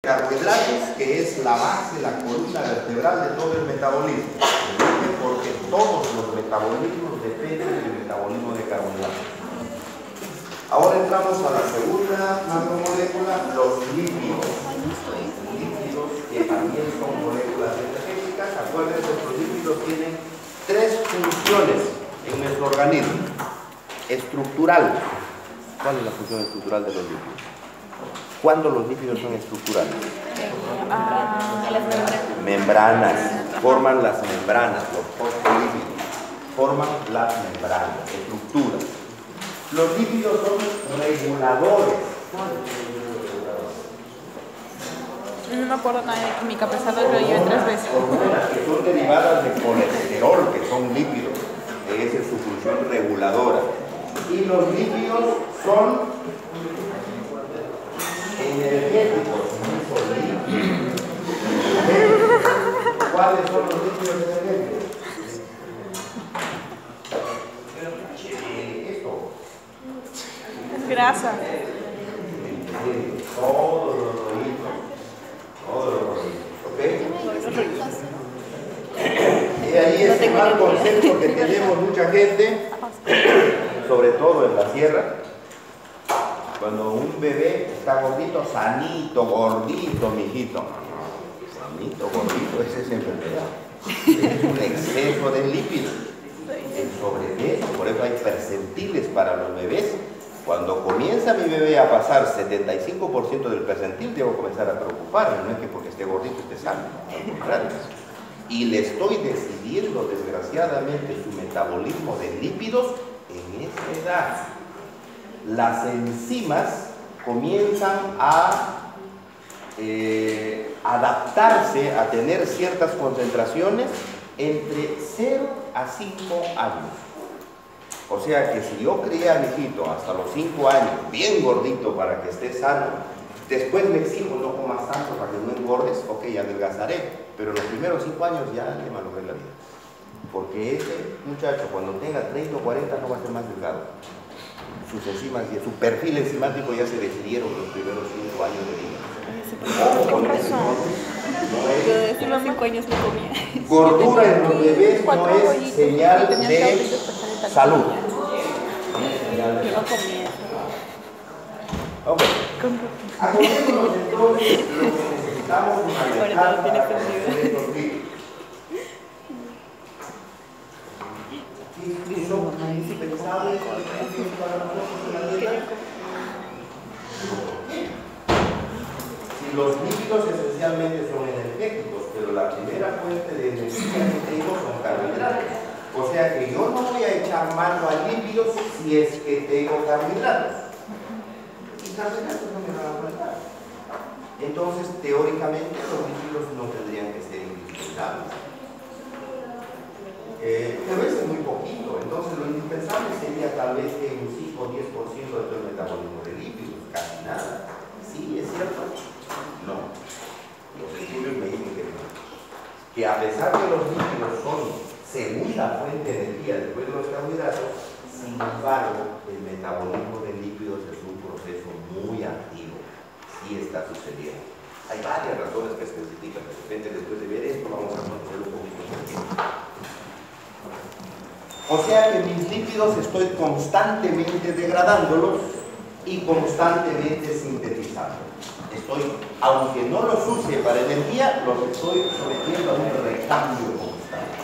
Carbohidratos, que es la base, la columna vertebral de todo el metabolismo. Porque todos los metabolismos dependen del metabolismo de carbohidratos. Ahora entramos a la segunda macromolécula, los lípidos. Lípidos que también son moléculas energéticas. Acuérdense, los lípidos tienen tres funciones en nuestro organismo. Estructural. ¿Cuál es la función estructural de los lípidos? ¿Cuándo los lípidos son estructurales? Las membranas. Forman las membranas, los fosfolípidos. Forman las membranas, estructuras. Los lípidos son reguladores. No me acuerdo nada de química, a pesar de que lo llevé 3 veces. Hormonas que son derivadas de colesterol, que son lípidos. Esa es su función reguladora. Y los lípidos son energéticos. ¿Cuáles son los lípidos energéticos? Esto. Es grasa. Todos los rollitos. Todos los rollitos. ¿Ok? Y ahí es el mal concepto que tenemos mucha gente, sobre todo en la sierra. Cuando un bebé está gordito, sanito, gordito, mijito. Sanito, gordito, esa es enfermedad. Es un exceso de lípidos. El sobrepeso, por eso hay percentiles para los bebés. Cuando comienza mi bebé a pasar 75% del percentil, debo comenzar a preocuparme. No es que porque esté gordito esté sano, al contrario. Y le estoy decidiendo, desgraciadamente, su metabolismo de lípidos en esa edad. Las enzimas comienzan a adaptarse a tener ciertas concentraciones entre 0 a 5 años. O sea que si yo crié a mi hijito hasta los 5 años, bien gordito para que esté sano, después me exijo, no comas tanto para que no engordes, ok, adelgazaré, pero los primeros 5 años ya le malogré la vida. Porque ese muchacho cuando tenga 30 o 40 no va a ser más delgado. Sus enzimas, su perfil enzimático ya se decidieron los primeros 5 años de vida. Con razón. Yo desde los 5 años no comía. Gordura en los bebés no es señal de salud. Yo no comía. Ok. Acordémonos entonces lo que necesitamos manejar para conocer estos lípidos. ¿Qué son indispensables para nosotros en la dieta? Si los lípidos esencialmente son energéticos, pero la primera fuente de energía que tengo son carbohidratos. O sea que yo no voy a echar mano a lípidos si es que tengo carbohidratos. Y carbohidratos no me van a faltar. Entonces, teóricamente, los lípidos no tendrían que ser indispensables. Pero eso es muy poquito. Entonces, lo indispensable sería tal vez que un 5 o 10% de todo el metabolismo de lípidos, casi nada. ¿Sí? ¿Es cierto? No. Los estudios me dicen que no. Que a pesar que los lípidos son segunda fuente de energía después de los carbohidratos, sin embargo, el metabolismo de lípidos es un proceso muy activo. Sí está sucediendo. Hay varias razones que se especifican. De repente, después de ver esto, vamos a conocer un poquito más. O sea que mis lípidos estoy constantemente degradándolos y constantemente sintetizándolos. Aunque no los use para energía, los estoy sometiendo a un recambio constante.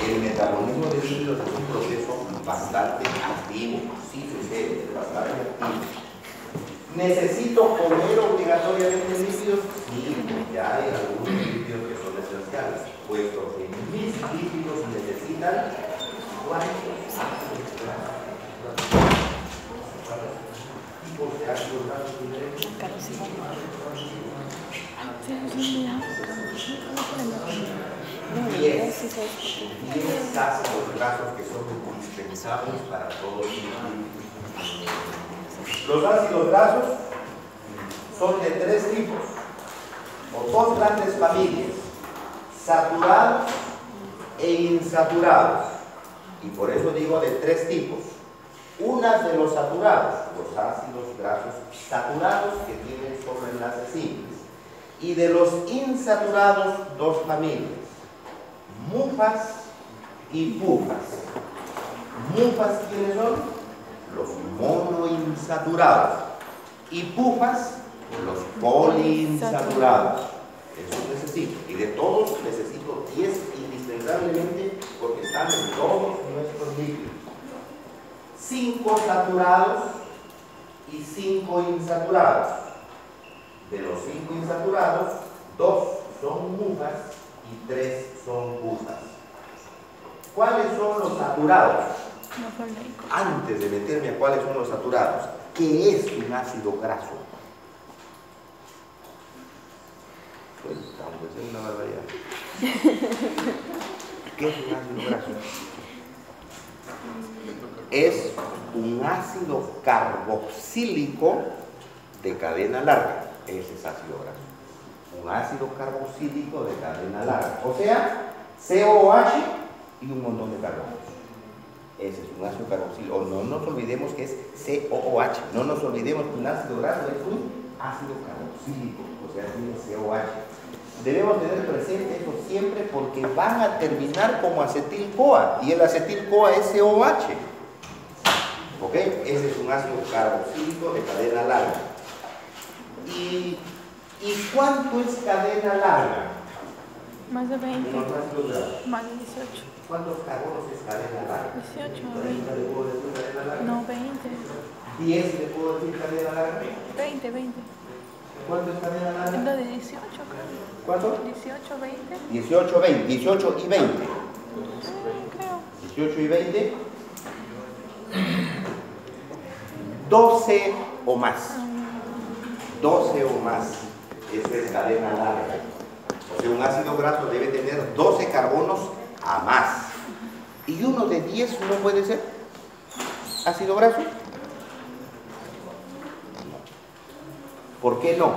El metabolismo de lípidos es un proceso bastante activo, sí sucede, es bastante activo. ¿Necesito comer obligatoriamente lípidos? Sí, ya hay algunos lípidos que son esenciales, puesto que mis lípidos necesitan ¿cuántos tipos de ácidos grasos diferentes? 10 ácidos grasos que son indispensables para todos los lípidos. Los ácidos grasos son de 3 tipos, o 2 grandes familias, saturados e insaturados. Y por eso digo de 3 tipos. Una de los saturados, los ácidos grasos saturados que tienen solo enlaces simples. Y de los insaturados, dos familias, mufas y pufas. Mufas, ¿quiénes son? Los monoinsaturados. Y pufas, los poliinsaturados. Eso necesito. Y de todos necesito 10 indispensablemente porque están en todos nuestros líquidos. 5 saturados y 5 insaturados. De los 5 insaturados, 2 son mufas y 3 son pufas. ¿Cuáles son los saturados? Antes de meterme a cuáles son los saturados, ¿qué es un ácido graso? Pues, es una barbaridad. ¿Qué es un ácido graso? Es un ácido carboxílico de cadena larga. Ese es ácido graso. Un ácido carboxílico de cadena larga. O sea, COOH y un montón de carbonos. Ese es un ácido carboxílico. No nos olvidemos que es COOH. No nos olvidemos que un ácido graso es un ácido carboxílico. O sea, tiene COOH. Debemos tener presente eso siempre porque van a terminar como acetil-CoA. Y el acetil-CoA es COOH. ¿Ok? Ese es un ácido carboxílico de cadena larga. ¿Y cuánto es cadena larga? Más de 20. Más de 18. ¿Cuántos carbonos es cadena larga? 18. ¿30 le puedo decir cadena larga? No, 20. ¿10 le puedo decir cadena larga? 20. ¿Cuánto es cadena larga? Lo de 18, creo. ¿Cuánto? 18, 20. 18, 20. 18 y 20. Creo. 18 y 20. 12 o más. 12 o más. Eso es cadena larga. O sea, un ácido graso debe tener 12 carbonos a más. ¿Y uno de 10 no puede ser ácido graso? No. ¿Por qué no?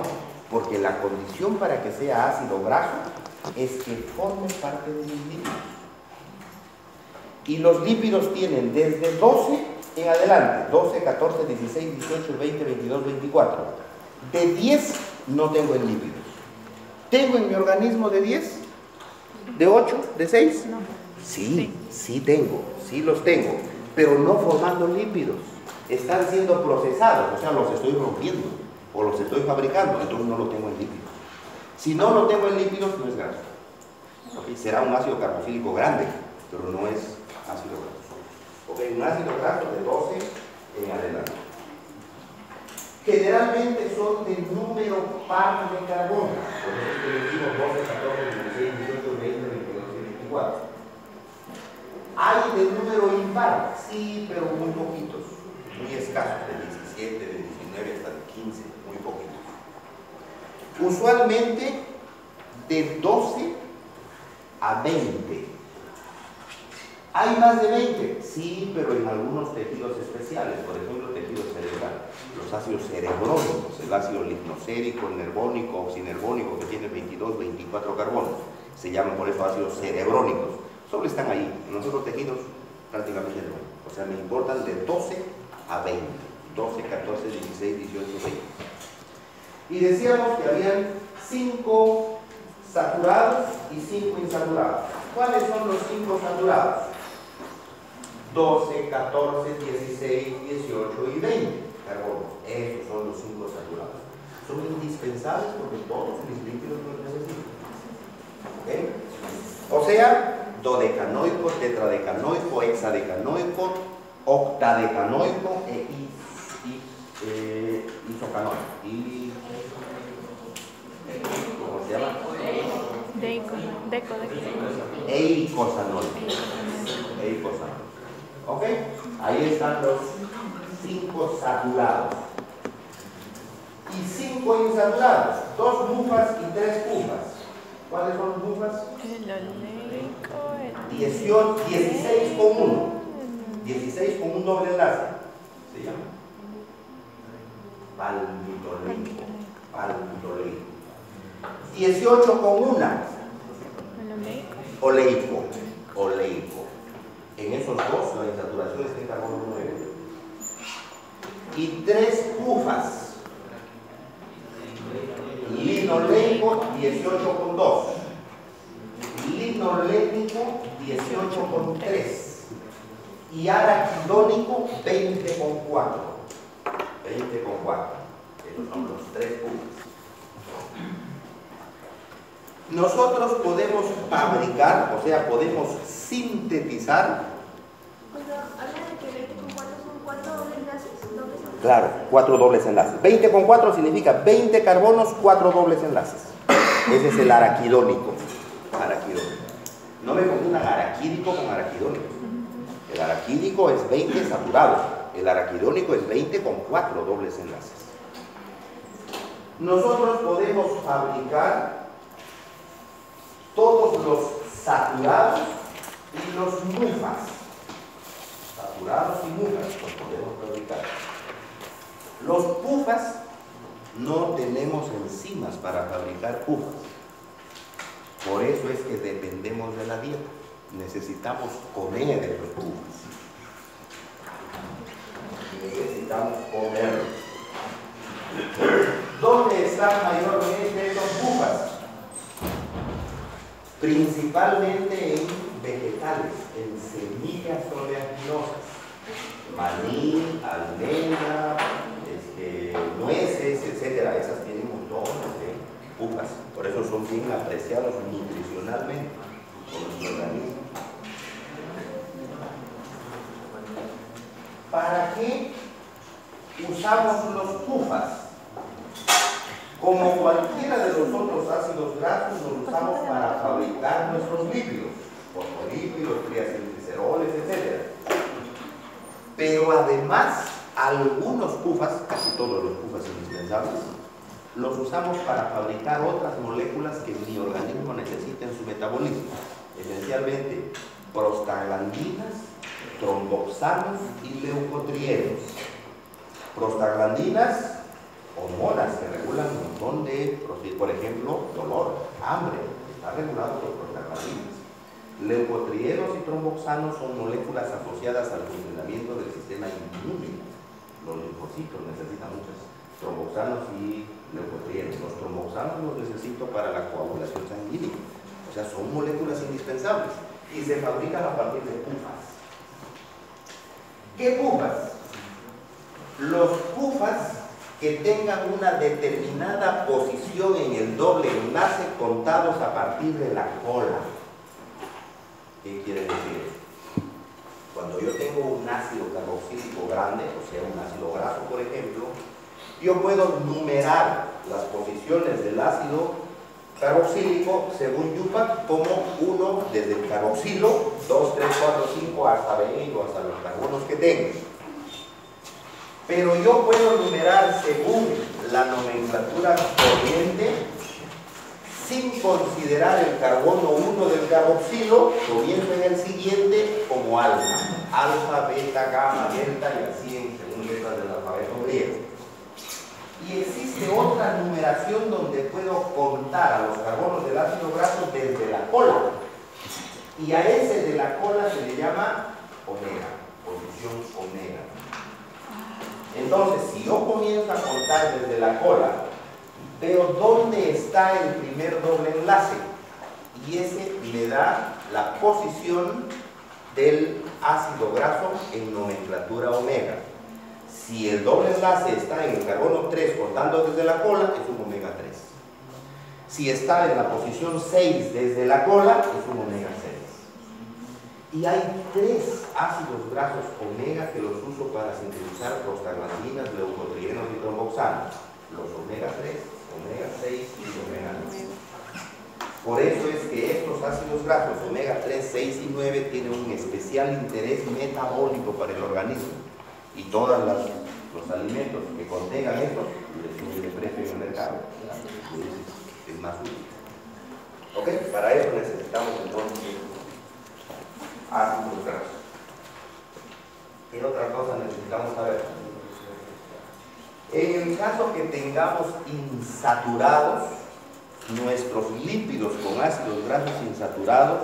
Porque la condición para que sea ácido graso es que forme parte de los lípidos. Y los lípidos tienen desde 12 en adelante, 12, 14, 16, 18, 20, 22, 24. De 10 no tengo en lípidos. ¿Tengo en mi organismo de 10? ¿De 8? ¿De 6? No. Sí tengo, sí los tengo, pero no formando lípidos. Están siendo procesados, o sea, los estoy rompiendo o los estoy fabricando, entonces no lo tengo en lípidos. Si no lo tengo en lípidos, no es graso. ¿Okay? Será un ácido carboxílico grande, pero no es ácido graso. ¿Okay? Un ácido graso de 12 en adelante. Generalmente son de número par de carbono. Por eso es que decimos 12, 14, 16, 18, 20, 22 y 24. Hay de número impar, sí, pero muy poquitos, muy escasos, de 17, de 19 hasta de 15, muy poquitos. Usualmente de 12 a 20. ¿Hay más de 20? Sí, pero en algunos tejidos especiales, por ejemplo, tejido cerebral. Los ácidos cerebrónicos, el ácido lignocérico, el nervónico, oxinervónico, que tiene 22, 24 carbonos, se llaman por eso ácidos cerebrónicos. Solo están ahí, en los otros tejidos prácticamente no. O sea, me importan de 12 a 20. 12, 14, 16, 18, 20. Y decíamos que habían 5 saturados y 5 insaturados. ¿Cuáles son los 5 saturados? 12, 14, 16, 18 y 20 carbonos. Esos son los 5 saturados. Son indispensables porque todos mis lípidos los necesitan. ¿Okay? O sea, dodecanoico, tetradecanoico, hexadecanoico, octadecanoico e isocanoico. ¿Cómo se llama? Eicosanoico. Eicosanoico. ¿Ok? Ahí están los 5 saturados. Y 5 insaturados. 2 mufas y 3 pufas. ¿Cuáles son los mufas? El oleico, el 16 con 1. 16 con un doble enlace. Se llama palmitoleico. Palmitoleico. 18 con 1. Oleico. Oleico. En esos dos la insaturación está en carbono 9. y 3 pufas. Linoleico 18,2. Linolénico 18,3. Y araquidónico 20,4. 20,4. Esos son los 3 pufas. Nosotros podemos fabricar, o sea, podemos sintetizar. ¿Habla de que 20,4 son 4 dobles enlaces? Claro, 4 dobles enlaces. 20,4 significa 20 carbonos, 4 dobles enlaces. Ese es el araquidónico. Araquidónico. No me confundan araquídico con araquidónico. El araquídico es 20 saturados. El araquidónico es 20 con 4 dobles enlaces. Nosotros podemos fabricar todos los saturados y los mufas. Saturados y mufas los podemos fabricar. Los pufas, no tenemos enzimas para fabricar pufas. Por eso es que dependemos de la dieta. Necesitamos comer de los pufas. Necesitamos comer. ¿Dónde están mayormente esos pufas? Principalmente en vegetales, en semillas oleaginosas, maní, almendra, nueces, etcétera. Esas tienen montones de pufas, por eso son bien apreciados nutricionalmente por nuestro organismo. ¿Para qué usamos los pufas? Como cualquiera de los otros ácidos grasos, los usamos para fabricar nuestros lípidos, fosfolípidos, triacilgliceroles, etc. Pero además, algunos pufas, casi todos los pufas indispensables, los usamos para fabricar otras moléculas que mi organismo necesita en su metabolismo, esencialmente prostaglandinas, tromboxanos y leucotrienos. Prostaglandinas, hormonas que regulan un montón de, por ejemplo, dolor, hambre, está regulado por prostaglandinas. Leucotrienos y tromboxanos son moléculas asociadas al funcionamiento del sistema inmune. Los linfocitos necesitan muchos tromboxanos y leucotrienos. Los tromboxanos los necesito para la coagulación sanguínea. O sea, son moléculas indispensables y se fabrican a partir de pufas. ¿Qué pufas? Los pufas que tengan una determinada posición en el doble enlace contados a partir de la cola. ¿Qué quiere decir? Cuando yo tengo un ácido carboxílico grande, o sea, un ácido graso, por ejemplo, yo puedo numerar las posiciones del ácido carboxílico según Yupac como 1 desde el carboxilo, 2, 3, 4, 5 hasta 20 o hasta los carbonos que tenga. Pero yo puedo numerar según la nomenclatura corriente sin considerar el carbono 1 del carboxilo, comienzo en el siguiente como alfa. Alfa, beta, gamma, delta y así según letras del alfabeto griego. Y existe otra numeración donde puedo contar a los carbonos del ácido graso desde la cola. Y a ese de la cola se le llama omega, posición omega. Entonces, si yo comienzo a contar desde la cola, veo dónde está el primer doble enlace y ese me da la posición del ácido graso en nomenclatura omega. Si el doble enlace está en el carbono 3 contando desde la cola, es un omega 3. Si está en la posición 6 desde la cola, es un omega 6. Y hay 3 ácidos grasos omega que los uso para sintetizar prostaglandinas, leucotrienos y tromboxanos. Los omega 3, omega 6 y omega 9. Por eso es que estos ácidos grasos, omega 3, 6 y 9, tienen un especial interés metabólico para el organismo. Y todos los alimentos que contengan estos, les sube de precio en el mercado. Es más útil. ¿Ok? Para eso necesitamos entonces ácidos grasos. ¿Qué otra cosa necesitamos saber? En el caso que tengamos insaturados, nuestros lípidos con ácidos grasos insaturados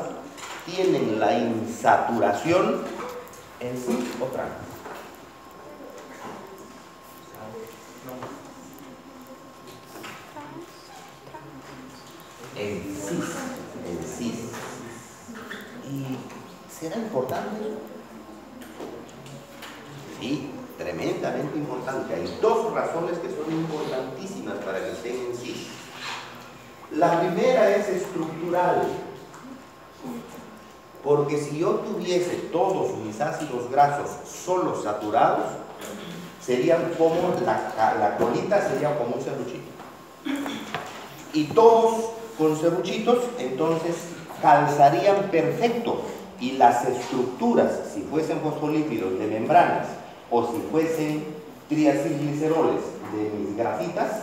tienen la insaturación en sí o trans. En cis. En cis. ¿Y será importante? Sí, tremendamente importante. Hay dos razones que son importantísimas para que estén en cis. La primera es estructural. Porque si yo tuviese todos mis ácidos grasos solo saturados, serían como la colita sería como un serruchito. Y todos con serruchitos, entonces calzarían perfecto. Y las estructuras, si fuesen fosfolípidos de membranas o si fuesen triacilgliceroles de mis grasitas,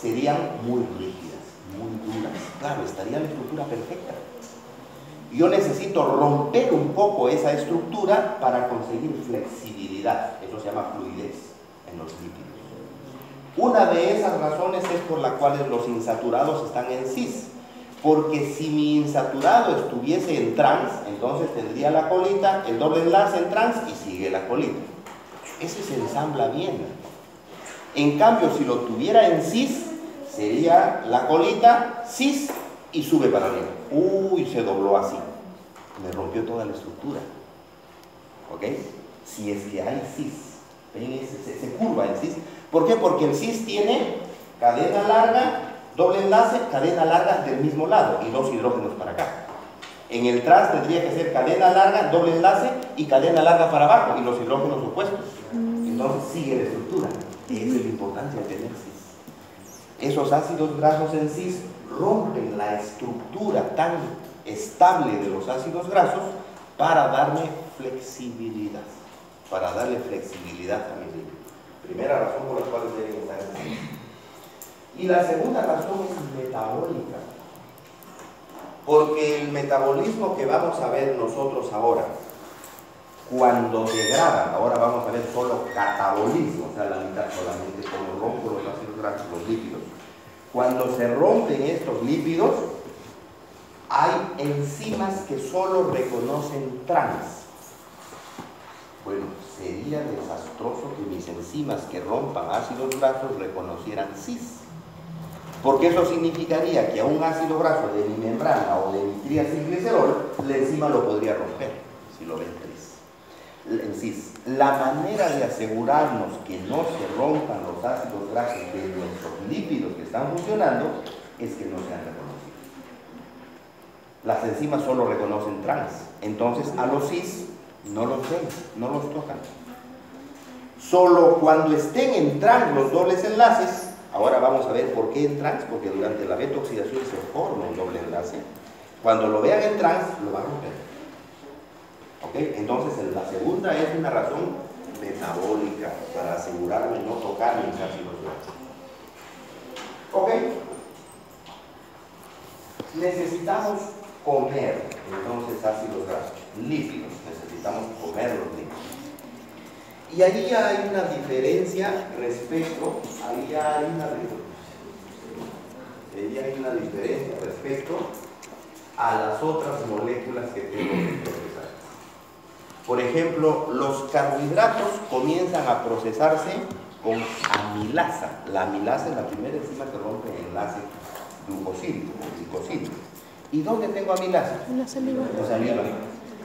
serían muy rígidas, muy duras. Claro, estaría la estructura perfecta. Yo necesito romper un poco esa estructura para conseguir flexibilidad. Eso se llama fluidez en los lípidos. Una de esas razones es por la cual los insaturados están en cis. Porque si mi insaturado estuviese en trans, entonces tendría la colita, el doble enlace en trans y sigue la colita. Ese se ensambla bien. En cambio, si lo tuviera en cis, sería la colita, cis y sube para arriba. Uy, se dobló así. Me rompió toda la estructura. ¿Ok? Si es que hay cis. ¿Ven? Se curva en cis. ¿Por qué? Porque el cis tiene cadena larga, doble enlace, cadena larga del mismo lado y dos hidrógenos para acá. En el trans tendría que ser cadena larga, doble enlace y cadena larga para abajo y los hidrógenos opuestos. Entonces sigue la estructura. Esa es la importancia de tener cis. Esos ácidos grasos en cis rompen la estructura tan estable de los ácidos grasos para darme flexibilidad. Para darle flexibilidad a mi lípido. Primera razón por la cual deben estar en cis. Y la segunda razón es metabólica. Porque el metabolismo que vamos a ver nosotros ahora, cuando degradan, ahora vamos a ver solo catabolismo, o sea, la mitad solamente como rompo los ácidos grasos, los lípidos. Cuando se rompen estos lípidos, hay enzimas que solo reconocen trans. Bueno, sería desastroso que mis enzimas que rompan ácidos grasos reconocieran cis. Porque eso significaría que a un ácido graso de mi membrana o de mi triacilglicerol, la enzima lo podría romper, si lo ven en cis. La manera de asegurarnos que no se rompan los ácidos grasos de nuestros lípidos que están funcionando es que no sean reconocidos. Las enzimas solo reconocen trans, entonces a los cis no los ven, no los tocan. Solo cuando estén en trans los dobles enlaces. Ahora vamos a ver por qué en trans, porque durante la beta-oxidación se forma un doble enlace. Cuando lo vean en trans, lo van a romper. ¿Ok? Entonces, la segunda es una razón metabólica para asegurarme no tocar mis ácidos grasos. ¿Ok? Necesitamos comer, entonces, ácidos grasos, lípidos. Necesitamos comer los lípidos. Y ahí hay una diferencia respecto, a las otras moléculas que tengo que procesar. Por ejemplo, los carbohidratos comienzan a procesarse con amilasa. La amilasa es la primera enzima que rompe el enlace glucosílico. ¿Y dónde tengo amilasa? En la saliva. En la saliva.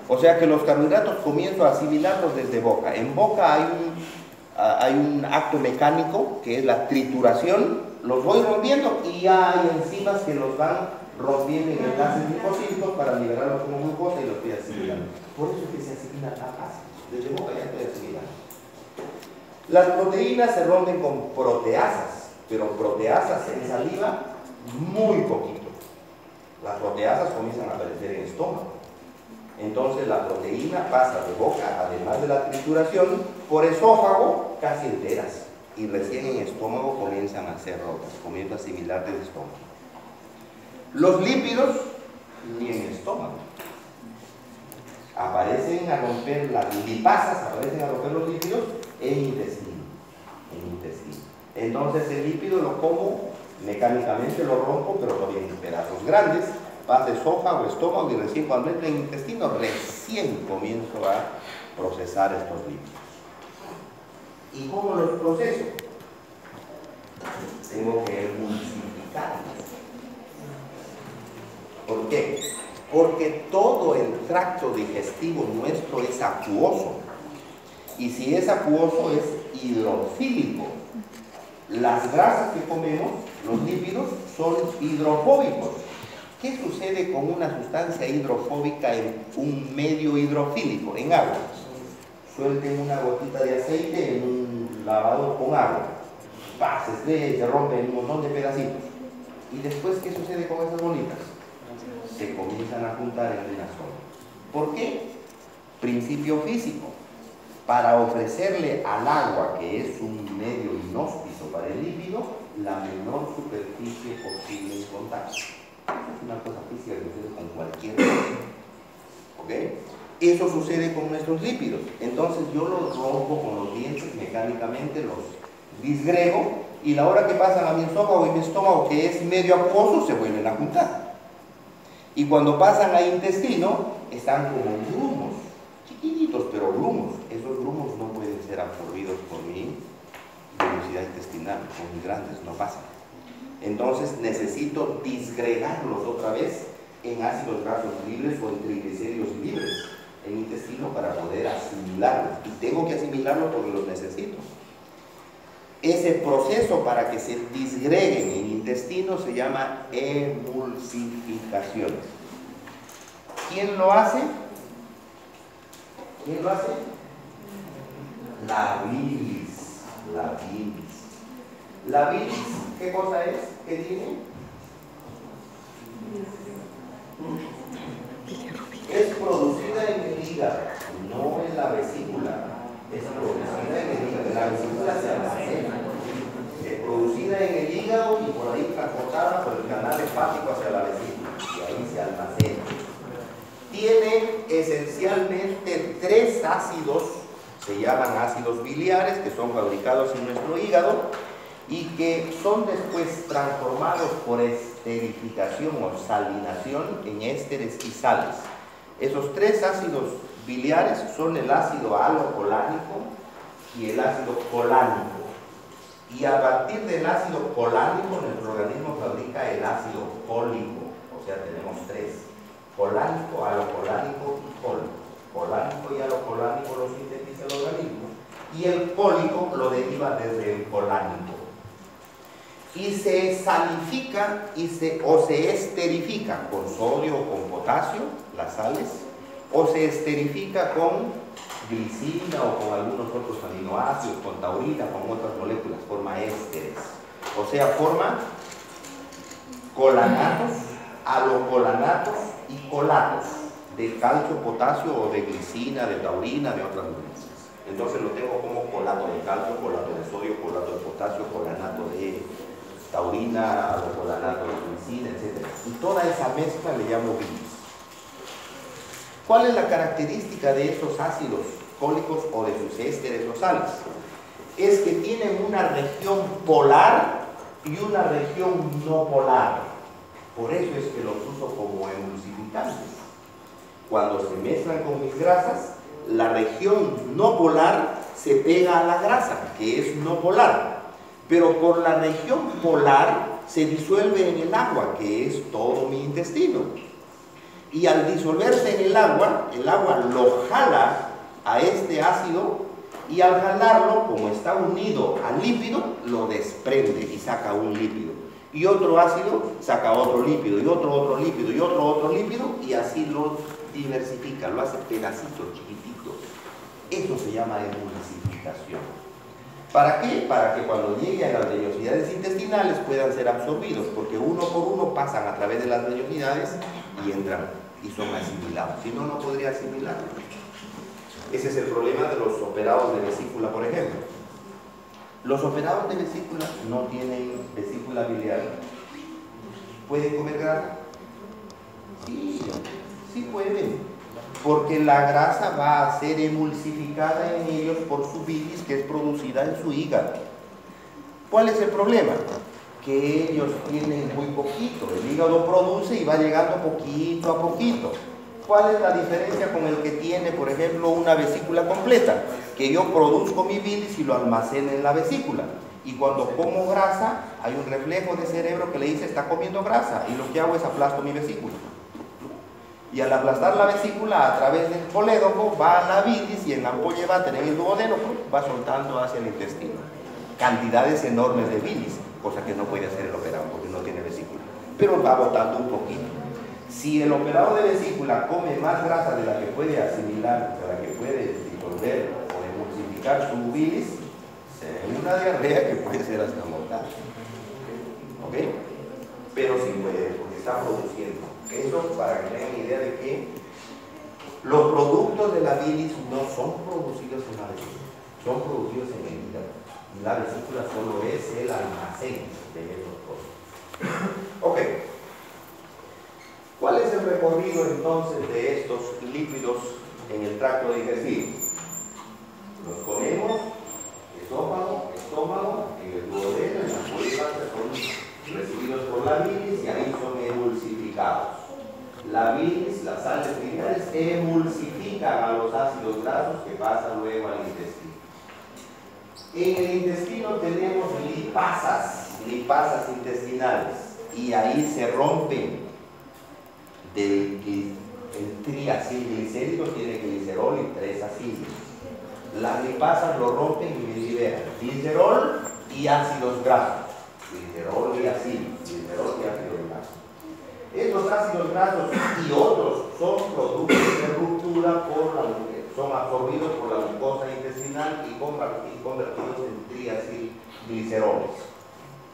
O sea que los carbohidratos comienzo a asimilarlos desde boca. En boca hay un acto mecánico que es la trituración. Los voy rompiendo y ya hay enzimas que los van rompiendo en enlaces glucosílicos para liberarlos como glucosa y los estoy asimilando. Por eso es que se asimila tan fácil. Desde boca ya estoy asimilando. Las proteínas se rompen con proteasas, pero proteasas en saliva muy poquito. Las proteasas comienzan a aparecer en estómago. Entonces la proteína pasa de boca, además de la trituración, por esófago casi enteras. Y recién en estómago comienzan a ser rotas, comienzan a asimilar del estómago. Los lípidos, ni en estómago. Aparecen a romper las lipasas, aparecen a romper los lípidos en intestino. Entonces el lípido lo como, mecánicamente lo rompo, pero todavía en pedazos grandes. Va de esófago, estómago y recién cuando entra en el intestino, recién comienzo a procesar estos lípidos. ¿Y cómo los proceso? Tengo que emulsificarlos. ¿Por qué? Porque todo el tracto digestivo nuestro es acuoso. Y si es acuoso, es hidrofílico. Las grasas que comemos, los lípidos, son hidrofóbicos. ¿Qué sucede con una sustancia hidrofóbica en un medio hidrofílico, en agua? Suelten una gotita de aceite en un lavador con agua. ¡Pah! Se estrella y se rompe en un montón de pedacitos. ¿Y después qué sucede con esas bolitas? Se comienzan a juntar en una sola. ¿Por qué? Principio físico. Para ofrecerle al agua, que es un medio inhóspito para el lípido, la menor superficie posible en contacto. Es una cosa física que sucede con cualquier cosa. ¿Ok? Eso sucede con nuestros lípidos. Entonces yo los rompo con los dientes mecánicamente, los disgrego, y la hora que pasan a mi estómago y mi estómago, que es medio acuoso, se vuelven a juntar. Y cuando pasan al intestino, están como grumos, chiquititos, pero grumos. Esos grumos no pueden ser absorbidos por mi velocidad intestinal, son muy grandes, no pasan. Entonces necesito disgregarlos otra vez en ácidos grasos libres o en triglicéridos libres en intestino para poder asimilarlos. Y tengo que asimilarlos porque los necesito. Ese proceso para que se disgreguen en intestino se llama emulsificación. ¿Quién lo hace? ¿Quién lo hace? La bilis. La bilis. La bilis, ¿qué cosa es? ¿Qué tiene? Es producida en el hígado, no en la vesícula. Es producida en el hígado. En la vesícula se almacena. Es producida en el hígado y por ahí transportada por el canal hepático hacia la vesícula. Y ahí se almacena. Tiene esencialmente 3 ácidos, se llaman ácidos biliares, que son fabricados en nuestro hígado y que son después transformados por esterificación o salinación en ésteres y sales. Esos 3 ácidos biliares son el ácido alocolánico y el ácido colánico. Y a partir del ácido colánico, nuestro organismo fabrica el ácido cólico. O sea, tenemos 3. Colánico, alocolánico y cólico. Colánico y alocolánico lo sintetiza el organismo. Y el cólico lo deriva desde el colánico. Y se salifica o se esterifica con sodio o con potasio, las sales, o se esterifica con glicina o con algunos otros aminoácidos, con taurina, con otras moléculas, forma ésteres. O sea, forma colanatos, alocolanatos y colatos de calcio, potasio o de glicina, de taurina, de otras moléculas. Entonces lo tengo como colato de calcio, colato de sodio, colato de potasio, colanato de taurina, alocolanato de glicina, etc. Y toda esa mezcla le llamo bilis. ¿Cuál es la característica de estos ácidos cólicos o de sus ésteres o sales? Es que tienen una región polar y una región no polar. Por eso es que los uso como emulsificantes. Cuando se mezclan con mis grasas, la región no polar se pega a la grasa, que es no polar. Pero por la región polar se disuelve en el agua, que es todo mi intestino. Y al disolverse en el agua lo jala a este ácido y al jalarlo, como está unido al lípido, lo desprende y saca un lípido. Y otro ácido saca otro lípido, y otro lípido, y otro lípido, y así lo diversifica, lo hace pedacitos chiquititos. Eso se llama emulsificación. ¿Para qué? Para que cuando llegue a las vellosidades intestinales puedan ser absorbidos, porque uno por uno pasan a través de las vellosidades y entran y son asimilados. Si no, no podría asimilarlo. Ese es el problema de los operados de vesícula, por ejemplo. Los operados de vesícula no tienen vesícula biliar. ¿Pueden comer grasa? Sí, sí pueden. Porque la grasa va a ser emulsificada en ellos por su bilis, que es producida en su hígado. ¿Cuál es el problema? Que ellos tienen muy poquito. El hígado produce y va llegando poquito a poquito. ¿Cuál es la diferencia con el que tiene, por ejemplo, una vesícula completa? Que yo produzco mi bilis y lo almaceno en la vesícula. Y cuando como grasa, hay un reflejo de cerebro que le dice, está comiendo grasa. Y lo que hago es aplasto mi vesícula. Y al aplastar la vesícula a través del colédoco va a la bilis y en la ampolla va a tener el duodeno, va soltando hacia el intestino. Cantidades enormes de bilis, cosa que no puede hacer el operado porque no tiene vesícula. Pero va botando un poquito. Si el operado de vesícula come más grasa de la que puede asimilar, de la que puede disolver o emulsificar su bilis, se ve una diarrea que puede ser hasta mortal. ¿Ok? Pero sí puede, porque está produciendo. Eso para que tengan idea de que los productos de la bilis no son producidos en la vesícula, son producidos en el hígado. La vesícula solo es el almacén de esos productos. Ok. ¿Cuál es el recorrido entonces de estos lípidos en el tracto digestivo? Los comemos, estómago, en el duodeno, en la ampolla son recibidos por la bilis y ahí son emulsificados. La bilis, las sales biliares, emulsifican a los ácidos grasos que pasan luego al intestino. En el intestino tenemos lipasas intestinales, y ahí se rompen el triacilglicéridos, tiene glicerol y 3 acidos. Las lipasas lo rompen y liberan glicerol y ácidos grasos. Glicerol y ácidos grasos. Estos ácidos grasos y otros son productos de ruptura por la mujer, son absorbidos por la glucosa intestinal y convertidos en triacilgliceroles.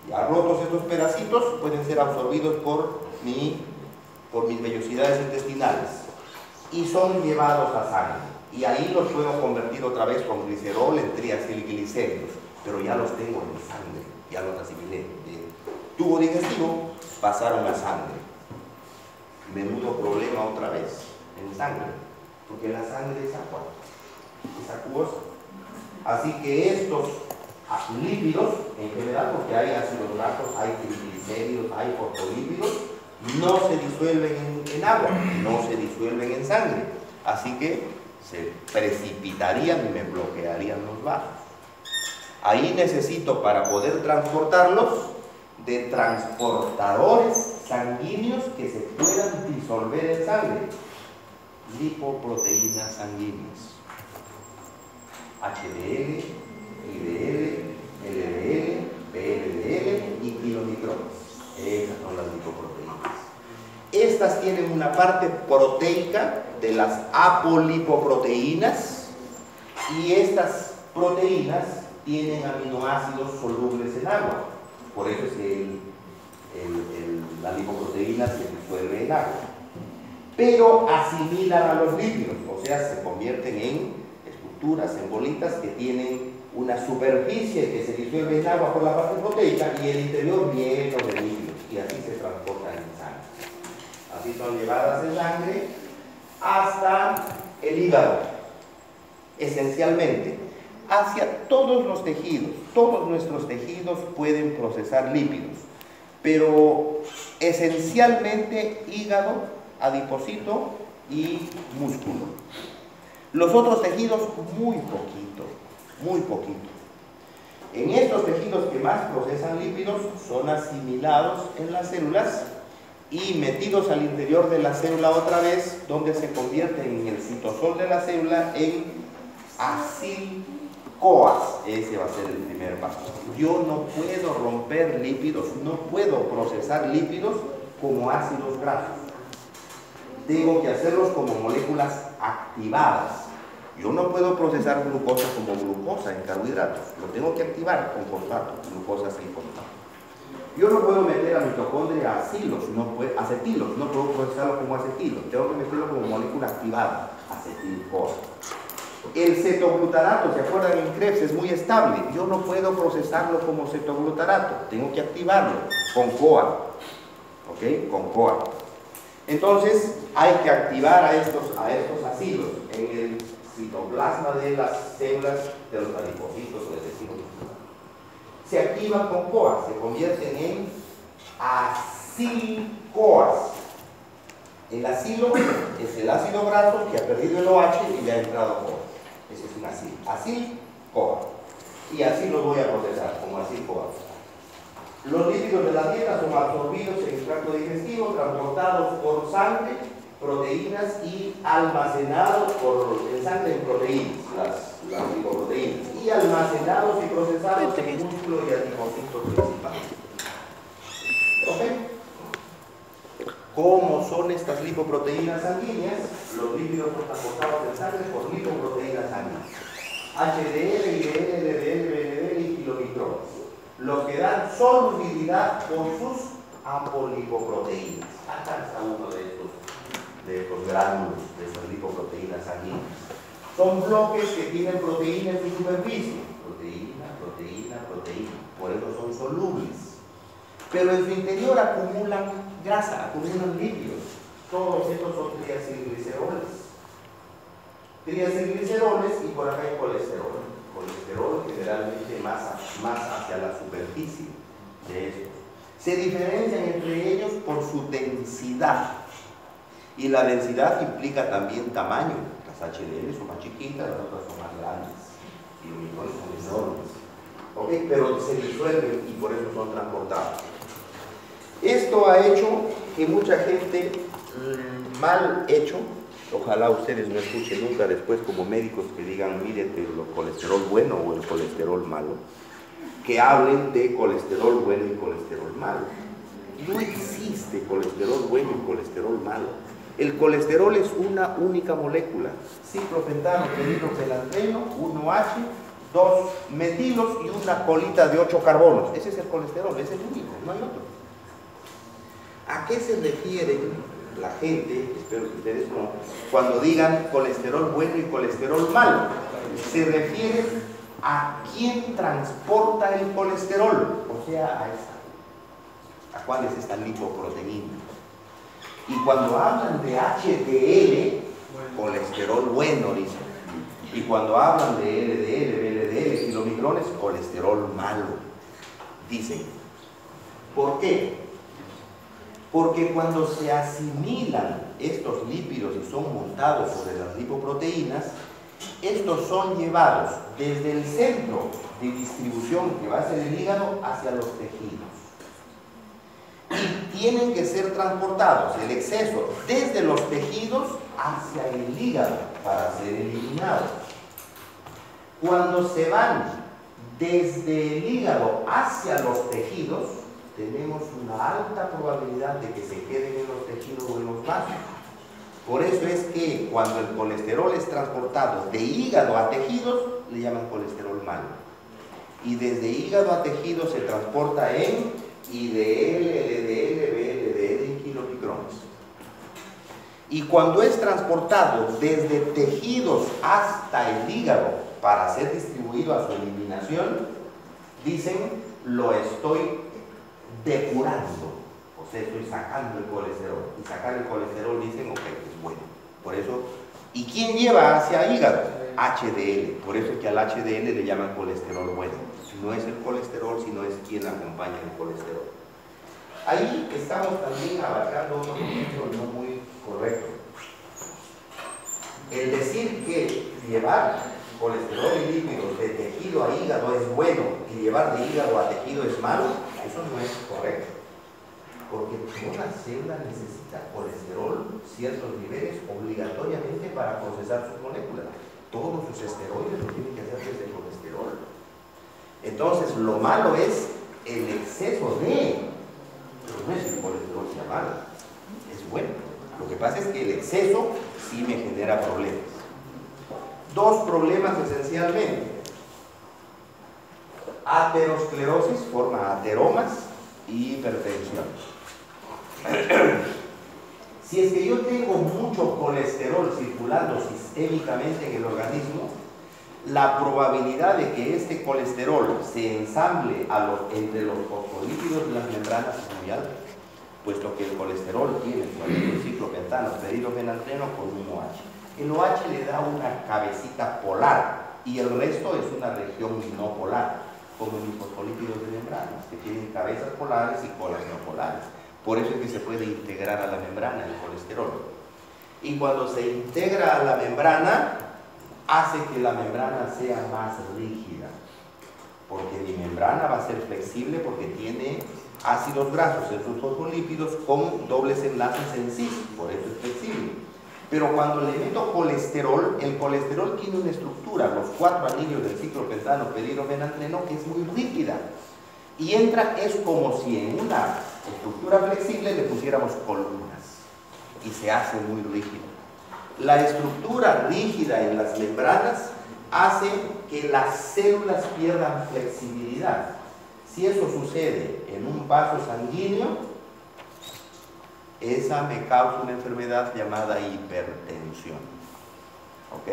Ya rotos estos pedacitos pueden ser absorbidos por mis vellosidades intestinales y son llevados a sangre. Y ahí los puedo convertir otra vez con glicerol en triacilglicéridos, pero ya los tengo en sangre, ya los asimilé. De tubo digestivo pasaron a sangre. Menudo problema otra vez en sangre, porque la sangre es agua, es acuosa. Así que estos lípidos, en general, porque hay ácidos grasos, hay triglicéridos, hay fosfolípidos, no se disuelven en agua, no se disuelven en sangre. Así que se precipitarían y me bloquearían los vasos. Ahí necesito, para poder transportarlos, de transportadores sanguíneos que se puedan disolver en sangre. Lipoproteínas sanguíneas. HDL, IDL, LDL, VLDL y kilonitrógenos. Esas son las lipoproteínas. Estas tienen una parte proteica de las apolipoproteínas y estas proteínas tienen aminoácidos solubles en agua. Por eso es que la lipoproteína se disuelve en agua. Pero asimilan a los lípidos, o sea, se convierten en estructuras, en bolitas que tienen una superficie que se disuelve en agua por la parte proteica y el interior lleno de lípidos, y así se transportan en sangre. Así son llevadas en sangre hasta el hígado, esencialmente. Hacia todos los tejidos, todos nuestros tejidos pueden procesar lípidos, pero esencialmente hígado, adipocito y músculo. Los otros tejidos muy poquito, muy poquito. En estos tejidos que más procesan lípidos son asimilados en las células y metidos al interior de la célula otra vez, donde se convierten en el citosol de la célula en acil-CoAs. Ese va a ser el primer paso. Yo no puedo romper lípidos, no puedo procesar lípidos como ácidos grasos. Tengo que hacerlos como moléculas activadas. Yo no puedo procesar glucosa como glucosa en carbohidratos. Lo tengo que activar con fosfato, glucosa sin fosfato. Yo no puedo meter a mitocondria acetilos, no puedo procesarlo como acetilo. Tengo que meterlo como molécula activada, acetil-CoA. El cetoglutarato, ¿se acuerdan? En Krebs es muy estable. Yo no puedo procesarlo como cetoglutarato. Tengo que activarlo con CoA. ¿Ok? Con CoA. Entonces, hay que activar a estos ácidos en el citoplasma de las células de los adipocitos o de tejido muscular. Se activan con CoA, se convierten en acil-CoAs. El acilo es el ácido graso que ha perdido el OH y le ha entrado CoA. Ese es un acil-CoA. Y así lo voy a procesar como acil-CoA. Los lípidos de la dieta son absorbidos en el tracto digestivo, transportados por sangre proteínas y almacenados en sangre en proteínas, las lipoproteínas, y almacenados y procesados en músculo y adipocitos principales. ¿Ok? ¿Cómo son estas lipoproteínas sanguíneas? Los lípidos son transportados en sangre por lipoproteínas sanguíneas. HDL, IDL, LDL, VLDL y kilomitrones. Los que dan solubilidad con sus apolipoproteínas. Acá está uno de estos gránulos, de estas lipoproteínas sanguíneas. Son bloques que tienen proteína en su superficie. Proteína, proteína, proteína. Por eso son solubles. Pero en su interior acumulan grasa, acumulan lípidos. Todos estos son triacilgliceroles. Triacilgliceroles y por acá hay colesterol. Colesterol generalmente más hacia la superficie de estos. Se diferencian entre ellos por su densidad. Y la densidad implica también tamaño. Las HDL son más chiquitas, las otras son más grandes. Y los micrones son enormes. ¿Okay? Pero se disuelven y por eso son transportados. Esto ha hecho que mucha gente mal hecho, ojalá ustedes no escuchen nunca después como médicos que digan, miren el colesterol bueno o el colesterol malo, que hablen de colesterol bueno y colesterol malo. No existe colesterol bueno y colesterol malo. El colesterol es una única molécula, ciclopentano, pedilofenantreno, 1H, 2 metilos y una colita de 8 carbonos. Ese es el colesterol, es el único, no hay otro. ¿A qué se refieren la gente, espero que ustedes no, cuando digan colesterol bueno y colesterol malo? Se refieren a quién transporta el colesterol, o sea, a cuál es esta lipoproteína. Y cuando hablan de HDL, colesterol bueno, dicen. Y cuando hablan de LDL, VLDL, kilomicrones, colesterol malo, dicen. ¿Por qué? Porque cuando se asimilan estos lípidos y son montados sobre las lipoproteínas, estos son llevados desde el centro de distribución, que va a ser el hígado, hacia los tejidos. Y tienen que ser transportados, el exceso, desde los tejidos hacia el hígado para ser eliminados. Cuando se van desde el hígado hacia los tejidos, tenemos una alta probabilidad de que se queden en los tejidos o en los vasos. Por eso es que cuando el colesterol es transportado de hígado a tejidos, le llaman colesterol malo. Y desde hígado a tejidos se transporta en IDL, LDL, VLDL y kilomicrones. Y cuando es transportado desde tejidos hasta el hígado para ser distribuido a su eliminación, dicen, lo estoy depurando, o sea, estoy sacando el colesterol. Y sacar el colesterol, dicen, ok, es bueno. Por eso, ¿y quién lleva hacia hígado? HDL. Por eso es que al HDL le llaman colesterol bueno. No es el colesterol, sino es quien acompaña el colesterol. Ahí estamos también abarcando otro concepto no muy correcto. El decir que llevar colesterol y lípidos de tejido a hígado es bueno y llevar de hígado a tejido es malo, eso no es correcto. Porque toda célula necesita colesterol, ciertos niveles, obligatoriamente para procesar sus moléculas. Todos sus esteroides lo tienen que hacer desde el colesterol. Entonces, lo malo es el exceso de, pero no es el colesterol sea malo, es bueno. Lo que pasa es que el exceso sí me genera problemas. Dos problemas esencialmente. Aterosclerosis, forma ateromas y hipertensión. Si es que yo tengo mucho colesterol circulando sistémicamente en el organismo, la probabilidad de que este colesterol se ensamble entre los fosfolípidos de las membranas es muy alta, puesto que el colesterol tiene su ciclopentano, pedilofenantreno con un OH. El OH le da una cabecita polar y el resto es una región no polar, como los fosfolípidos de membranas, que tienen cabezas polares y colas no polares. Por eso es que se puede integrar a la membrana el colesterol. Y cuando se integra a la membrana, hace que la membrana sea más rígida. porque mi membrana va a ser flexible porque tiene ácidos grasos en sus fosfolípidos con dobles enlaces en cis, por eso es flexible. Pero cuando le meto colesterol, el colesterol tiene una estructura, los 4 anillos del ciclopentano pedirobenantreno, que es muy rígida. Y entra, es como si en una estructura flexible le pusiéramos columnas y se hace muy rígido. La estructura rígida en las membranas hace que las células pierdan flexibilidad. Si eso sucede en un vaso sanguíneo, esa me causa una enfermedad llamada hipertensión. ¿Ok?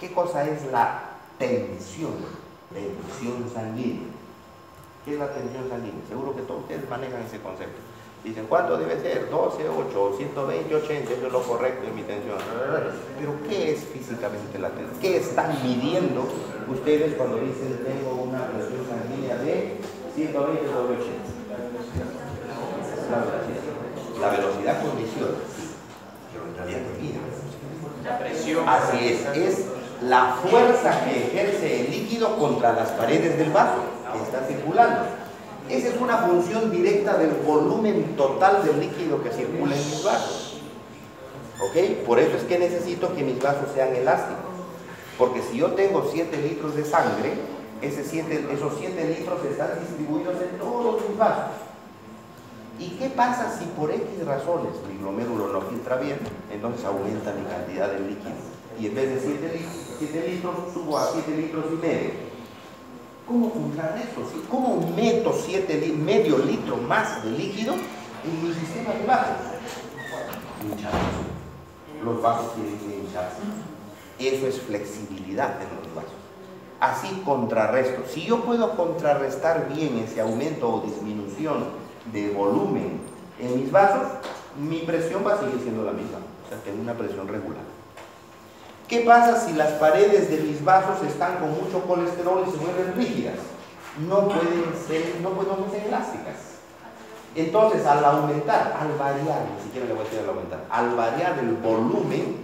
¿Qué cosa es la tensión? Tensión sanguínea. ¿Qué es la tensión sanguínea? Seguro que todos ustedes manejan ese concepto. Dicen, ¿cuánto debe ser? 12, 8, 120, 80, eso es lo correcto de mi tensión. Pero ¿qué es físicamente la tensión? ¿Qué están midiendo ustedes cuando dicen, tengo una presión sanguínea de 120 sobre 80? La velocidad condiciona, sí, pero en realidad no mide. La presión. Así es la fuerza que ejerce el líquido contra las paredes del vaso que está circulando. Esa es una función directa del volumen total del líquido que circula en mis vasos. ¿Ok? Por eso es que necesito que mis vasos sean elásticos. Porque si yo tengo 7 litros de sangre, esos 7 litros están distribuidos en todos mis vasos. ¿Y qué pasa si por X razones mi glomérulo no filtra bien? Entonces aumenta mi cantidad de líquido. Y en vez de 7 litros, subo a 7 litros y medio. ¿Cómo contrarresto? ¿Cómo meto medio litro más de líquido en mi sistema de vasos? Hincharse. Los vasos tienen que hincharse. Eso es flexibilidad en los vasos. Así contrarresto. Si yo puedo contrarrestar bien ese aumento o disminución de volumen en mis vasos, mi presión va a seguir siendo la misma. O sea, tengo una presión regular. ¿Qué pasa si las paredes de mis vasos están con mucho colesterol y se vuelven rígidas? No pueden ser elásticas. Entonces, al aumentar, al variar, ni siquiera le voy a decir al aumentar, al variar el volumen,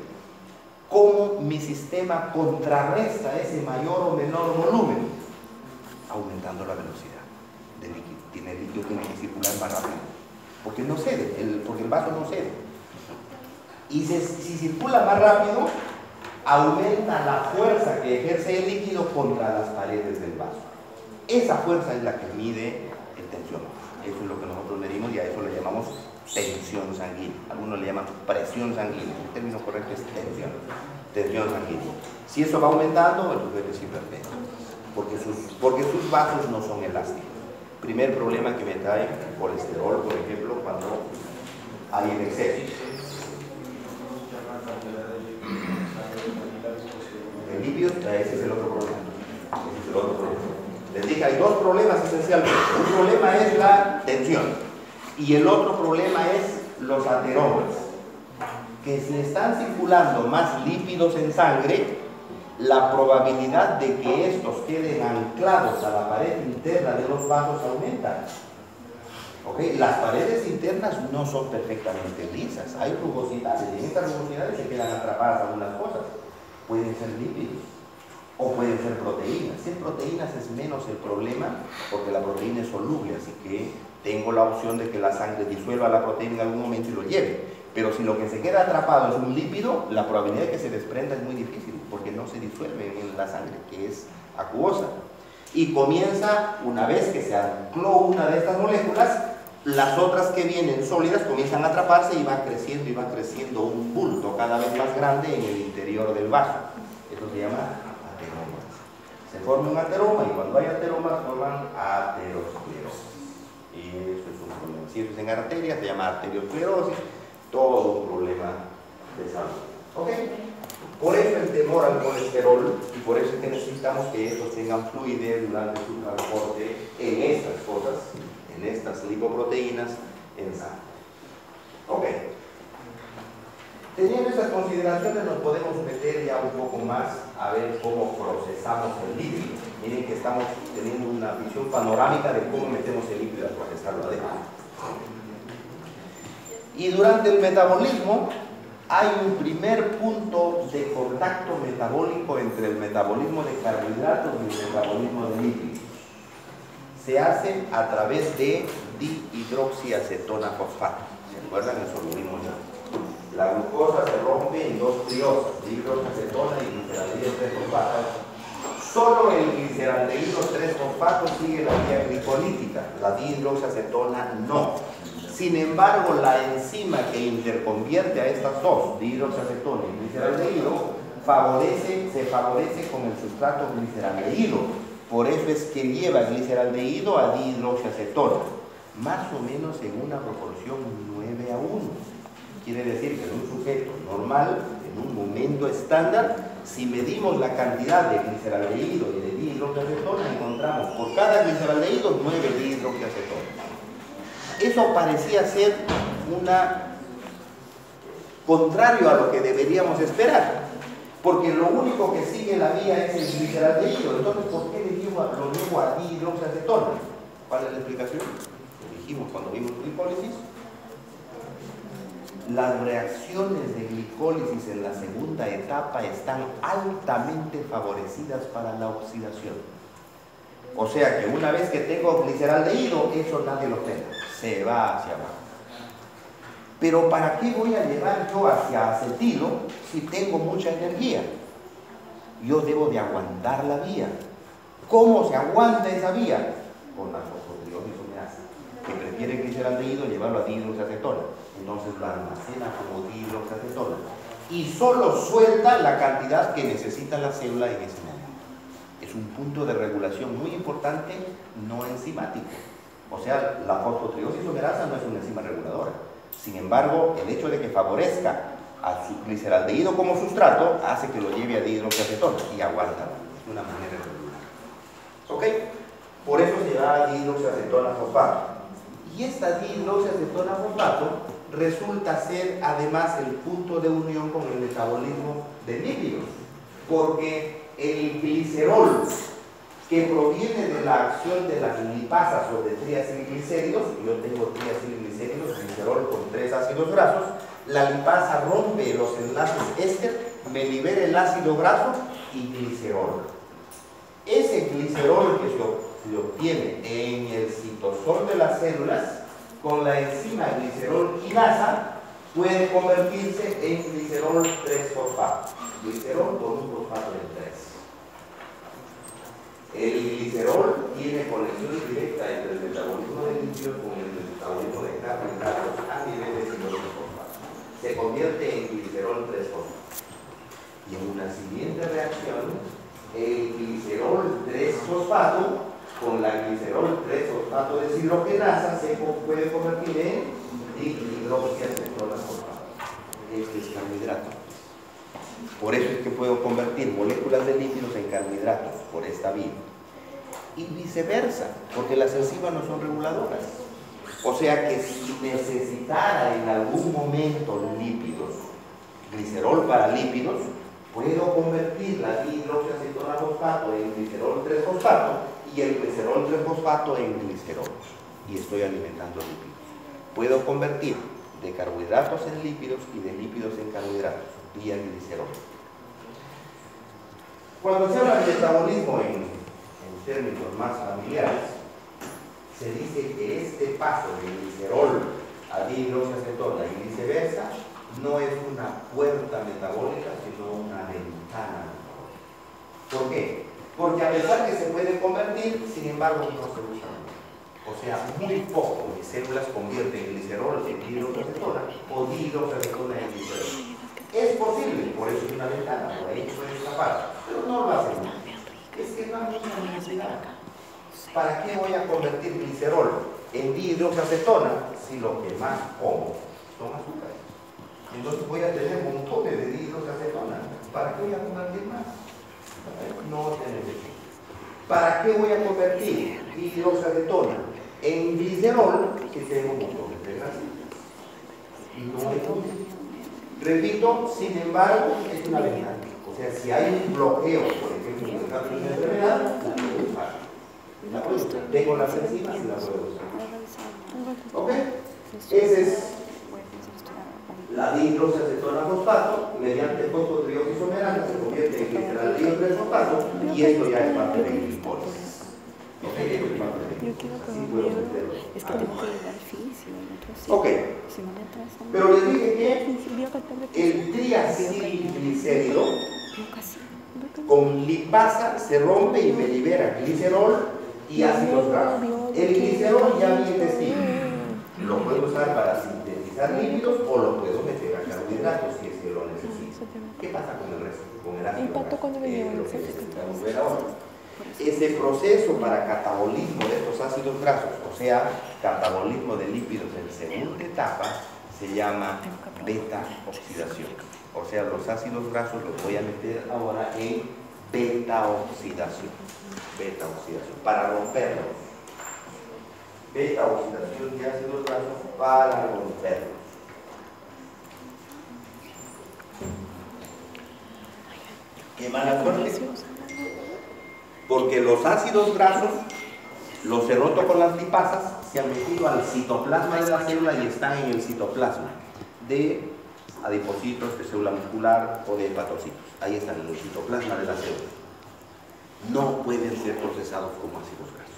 ¿cómo mi sistema contrarresta ese mayor o menor volumen? Aumentando la velocidad del líquido. El líquido tiene que circular más rápido, porque no cede, porque el vaso no cede. Y si circula más rápido, aumenta la fuerza que ejerce el líquido contra las paredes del vaso. Esa fuerza es la que mide el tensiómetro. Eso es lo que nosotros medimos y a eso le llamamos tensión sanguínea. Algunos le llaman presión sanguínea. El término correcto es tensión sanguínea. Si eso va aumentando, entonces es hipertenso, porque sus vasos no son elásticos. Primer problema que me trae el colesterol, por ejemplo, cuando hay en exceso. El lípido, ese es el otro problema. Les dije, hay 2 problemas esencialmente. Un problema es la tensión y el otro problema es los ateromas. Que si están circulando más lípidos en sangre, la probabilidad de que estos queden anclados a la pared interna de los vasos aumenta. ¿Okay? Las paredes internas no son perfectamente lisas, hay rugosidades, y en estas rugosidades se quedan atrapadas algunas cosas. Pueden ser lípidos o pueden ser proteínas. Si en proteínas es menos el problema, porque la proteína es soluble, así que tengo la opción de que la sangre disuelva la proteína en algún momento y lo lleve. Pero si lo que se queda atrapado es un lípido, la probabilidad de que se desprenda es muy difícil, porque no se disuelve en la sangre, que es acuosa. Y comienza, una vez que se ancló una de estas moléculas, las otras que vienen sólidas comienzan a atraparse y va creciendo un bulto cada vez más grande en el interior del vaso. Eso se llama ateromas. Se forma un ateroma y cuando hay ateromas forman aterosclerosis. Y eso es un problema. Si eso es en arterias, se llama arteriosclerosis. Todo un problema de salud. ¿Ok? Por eso el temor al colesterol y por eso es que necesitamos que estos tengan fluidez durante su transporte en estas cosas, en estas lipoproteínas en sangre. Ok. Teniendo esas consideraciones nos podemos meter ya un poco más a ver cómo procesamos el líquido. Miren que estamos teniendo una visión panorámica de cómo metemos el líquido a procesarlo adentro. Y durante el metabolismo hay un primer punto de contacto metabólico entre el metabolismo de carbohidratos y el metabolismo de lípidos. Se hace a través de dihidroxiacetona fosfato. ¿Se acuerdan? Eso lo vimos ya. La glucosa se rompe en dos triosas, dihidroxiacetona y gliceraldehído 3-fosfato. Solo el gliceraldehído 3-fosfato sigue la vía glicolítica, la dihidroxiacetona no. Sin embargo, la enzima que interconvierte a estas dos, dihidroxiacetona y gliceraldehído, se favorece con el sustrato gliceraldehído. Por eso es que lleva gliceraldehído a dihidroxiacetona, más o menos en una proporción 9:1. Quiere decir que en un sujeto normal, en un momento estándar, si medimos la cantidad de gliceraldehído y de dihidroxiacetona, encontramos por cada gliceraldehído 9 dihidroxiacetona. Eso parecía ser contrario a lo que deberíamos esperar, porque lo único que sigue la vía es el gliceraldehído. Entonces, ¿por qué lo llevo a dihidroxiacetona? ¿Cuál es la explicación? Lo dijimos cuando vimos glicólisis. Las reacciones de glicólisis en la segunda etapa están altamente favorecidas para la oxidación. O sea que una vez que tengo gliceraldehído, eso nadie lo tenga, se va hacia abajo. Pero ¿para qué voy a llevar yo hacia acetilo si tengo mucha energía? Yo debo de aguantar la vía. ¿Cómo se aguanta esa vía? Con la fosfodiesomerasa, que prefiere gliceraldehído llevarlo a dihidroxiacetona. Entonces lo almacena como dihidroxiacetona y solo suelta la cantidad que necesita la célula en ese momento. Es un punto de regulación muy importante, no enzimático. O sea, la fosfotriosisomerasa no es una enzima reguladora. Sin embargo, el hecho de que favorezca a su gliceraldehído como sustrato hace que lo lleve a dihidroxiacetona y aguanta de una manera regular. ¿Ok? Por eso se llama dihidroxiacetona fosfato. Y esta dihidroxiacetona fosfato resulta ser además el punto de unión con el metabolismo de lípidos, porque el glicerol que proviene de la acción de las lipasas sobre triacilglicéridos, yo tengo triacilglicéridos, glicerol con 3 ácidos grasos, la lipasa rompe los enlaces éster, me libera el ácido graso y glicerol. Ese glicerol que se obtiene en el citosol de las células con la enzima glicerol quinasa puede convertirse en glicerol 3-fosfato, glicerol con un fosfato de 3. El glicerol tiene conexión directa entre el metabolismo de lípidos con el metabolismo de carbohidratos a nivel de citosol-fosfato. Se convierte en glicerol 3-fosfato. Y en una siguiente reacción, el glicerol 3-fosfato con la glicerol 3-fosfato deshidrogenasa se puede convertir en dihidroxiacetona fosfato. Este es carbohidrato. Por eso es que puedo convertir moléculas de lípidos en carbohidratos por esta vía. Y viceversa, porque las enzimas no son reguladoras. O sea que si necesitara en algún momento lípidos, glicerol para lípidos, puedo convertir la dihidroxiacetona fosfato en glicerol 3-fosfato y el glicerol 3-fosfato en glicerol. Y estoy alimentando lípidos. Puedo convertir de carbohidratos en lípidos y de lípidos en carbohidratos vía glicerol. Cuando se habla de metabolismo en términos más familiares, se dice que este paso de glicerol a dihidroxiacetona y viceversa no es una puerta metabólica, sino una ventana metabólica. ¿Por qué? Porque a pesar que se puede convertir, sin embargo no se usa. O sea, muy poco de células convierten glicerol en dihidroxiacetona o dihidroxiacetona en glicerol. Es posible, por eso es una ventana, por ahí puede escapar, pero no lo hacen. Es que no hay mucha necesidad. ¿Para qué voy a convertir glicerol en dihidroxiacetona si lo que más como son azúcares? Entonces voy a tener montones de dihidroxiacetona. ¿Para qué voy a convertir más? No tiene sentido. ¿Para qué voy a convertir dihidroxiacetona en glicerol si tengo montones de grasas? No hay sentido. Repito, sin embargo, es una ventana. O sea, si hay un bloqueo, por ejemplo, en el caso de una enfermedad, la puedo usar. La puedo usar. Tengo las enzimas y la puedo usar. ¿Ok? Esa es la nitrocetonas-fosfato, mediante fosfotriioxisomerasa se convierte en gliceraldehído 3-fosfato y esto ya es parte de glicólisis. Yo quiero que Así un puedo libro, meterlo. es que tengo que ir al fisio, en otro sitio. Ok, Si no me atrasan. pero les dije que el triacilglicérido con lipasa se rompe y me libera glicerol y ácidos grasos. El glicerol ya mi intestino lo puedo usar para sintetizar lípidos o lo puedo meter a carbohidratos si es que lo necesito. ¿Qué pasa con el resto? Con el ácido graso. Lo que necesitamos ver ahora. Ese proceso para catabolismo de estos ácidos grasos, o sea, catabolismo de lípidos en segunda etapa, se llama beta-oxidación. O sea, los ácidos grasos los voy a meter ahora en beta-oxidación. Beta-oxidación, para romperlos. Beta-oxidación de ácidos grasos para romperlos. ¿Qué mala suerte? Porque los ácidos grasos, los he roto con las lipasas, se han metido al citoplasma de la célula y están en el citoplasma de adipocitos, de célula muscular o de hepatocitos. Ahí están en el citoplasma de la célula. No pueden ser procesados como ácidos grasos.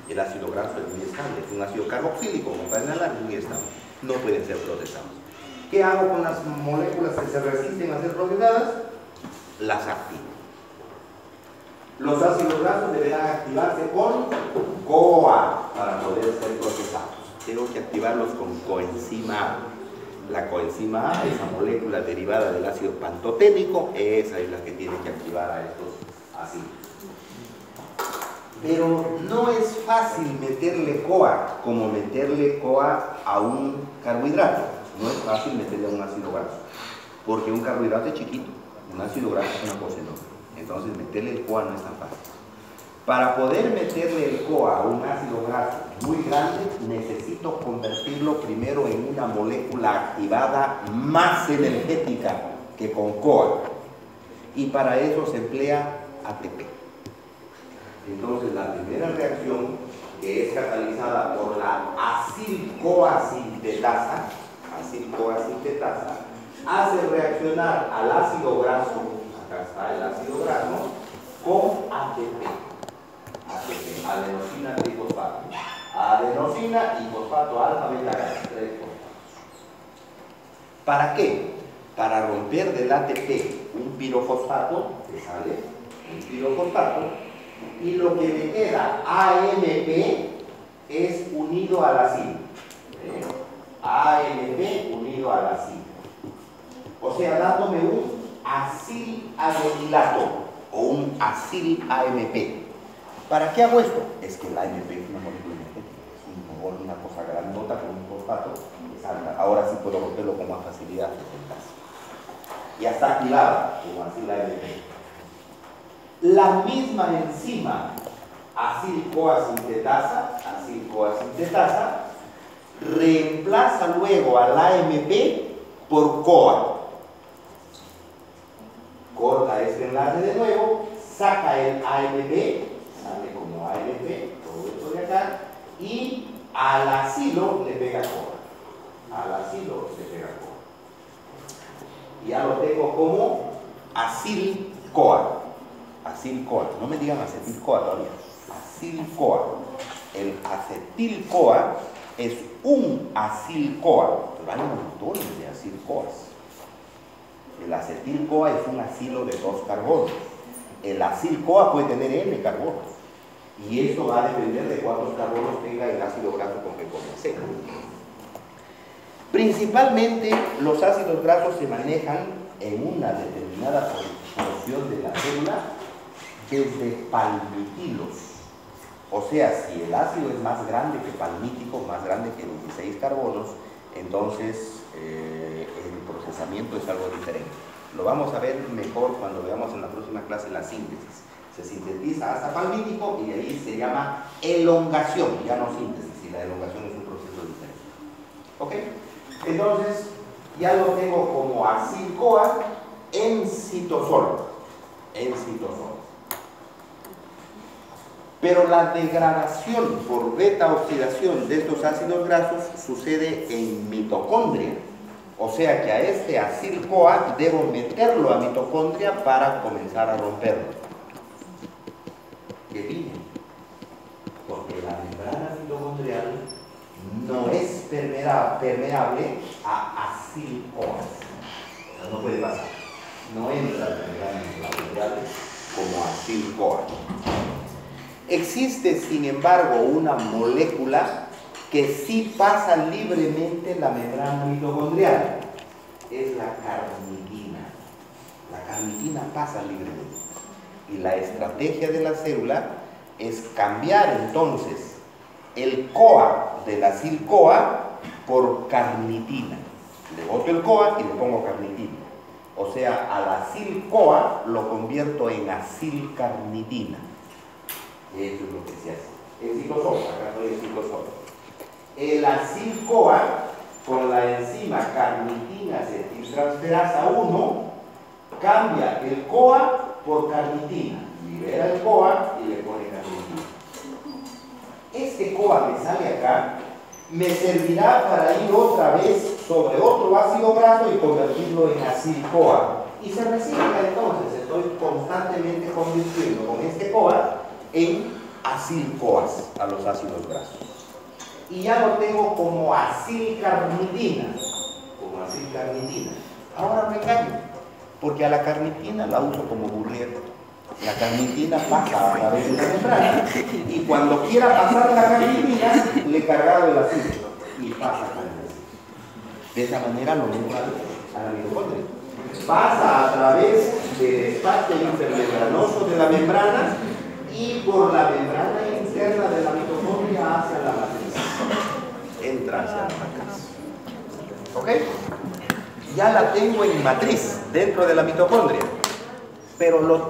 El ácido graso es muy estable, es un ácido carboxílico, como cadena larga, es muy estable. No pueden ser procesados. ¿Qué hago con las moléculas que se resisten a ser procesadas? Las activo. Los ácidos grasos deberán activarse con CoA para poder ser procesados. Tengo que activarlos con coenzima A. La coenzima A, esa molécula derivada del ácido pantoténico, esa es la que tiene que activar a estos ácidos. Pero no es fácil meterle CoA como meterle CoA a un carbohidrato. No es fácil meterle a un ácido graso, porque un carbohidrato es chiquito, un ácido graso es una cosa enorme. Entonces meterle el CoA no es tan fácil. Para poder meterle el CoA a un ácido graso muy grande, necesito convertirlo primero en una molécula activada más energética que con CoA. Y para eso se emplea ATP. Entonces la primera reacción, que es catalizada por la acil-CoA sintetasa, hace reaccionar al ácido graso, acá está el ácido graso, con ATP, adenosina trifosfato. Adenosina y fosfato alfa beta gas, 3 fosfatos. ¿Para qué? Para romper del ATP un pirofosfato, que sale un pirofosfato, y lo que me queda AMP es unido al ácido. AMP unido al ácido. O sea, dándome un acil-adenilato o un acil-AMP. ¿Para qué hago esto? Es que la AMP es una molécula energética, es una cosa grandota con un fosfato que salga. Ahora sí puedo romperlo con más facilidad. Ya está activada como acil-AMP. La misma enzima acil-CoA sintetasa, reemplaza luego al AMP por CoA. Corta este enlace de nuevo, saca el AMP, sale como AMP, todo esto de acá, y al acilo le pega CoA. Al acilo le pega CoA. Ya lo tengo como acil-CoA. Acil-CoA, no me digan acetil-CoA todavía. Acil-CoA. El acetil-CoA es un acil-CoA, pero hay montones de acil-CoAs. El acetil-CoA es un acilo de 2 carbonos. El acil-CoA puede tener N carbonos. Y eso va a depender de cuántos carbonos tenga el ácido graso con que comencé. Principalmente los ácidos grasos se manejan en una determinada porción de la célula desde palmitilos. O sea, si el ácido es más grande que palmítico, más grande que 16 carbonos, entonces el procesamiento es algo diferente. Lo vamos a ver mejor cuando veamos en la próxima clase la síntesis. Se sintetiza hasta palmítico y de ahí se llama elongación, ya no síntesis, y la elongación es un proceso diferente. ¿Ok? Entonces, ya lo tengo como acil-CoA en citosol. Pero la degradación por beta-oxidación de estos ácidos grasos sucede en mitocondria. O sea que a este acil-CoA debo meterlo a mitocondria para comenzar a romperlo. ¿Qué pide? Porque la membrana mitocondrial no es permeable a acil-CoA. O sea, no puede pasar. No entra la membrana mitocondrial como acil-CoA. Existe, sin embargo, una molécula que sí pasa libremente la membrana mitocondrial. Es la carnitina. La carnitina pasa libremente. Y la estrategia de la célula es cambiar entonces el CoA del acil-CoA por carnitina. Le boto el CoA y le pongo carnitina. O sea, al acil-CoA lo convierto en acil-carnitina. Eso es lo que se hace. El citosol, acá estoy el citosol. El acil-CoA con la enzima carnitina acetiltransferasa 1 cambia el CoA por carnitina. Libera el CoA y le pone carnitina. Este CoA que sale acá me servirá para ir otra vez sobre otro ácido graso y convertirlo en acil-CoA. Y se recicla entonces, estoy constantemente convirtiendo con este CoA en acil-CoAs a los ácidos grasos. Y ya lo tengo como acil-carnitina. Como acil-carnitina. Ahora me engaño, porque a la carnitina la uso como burriero. La carnitina pasa a través de la membrana y cuando quiera pasar la carnitina le he cargado el azúcar y pasa con el azúcar. De esa manera lo mismo a la mitocondria. Pasa a través del espacio intermembranoso de la membrana y por la membrana interna de la mitocondria hacia la matriz. Entra hacia la matriz. ¿Ok? Ya la tengo en matriz dentro de la mitocondria, pero lo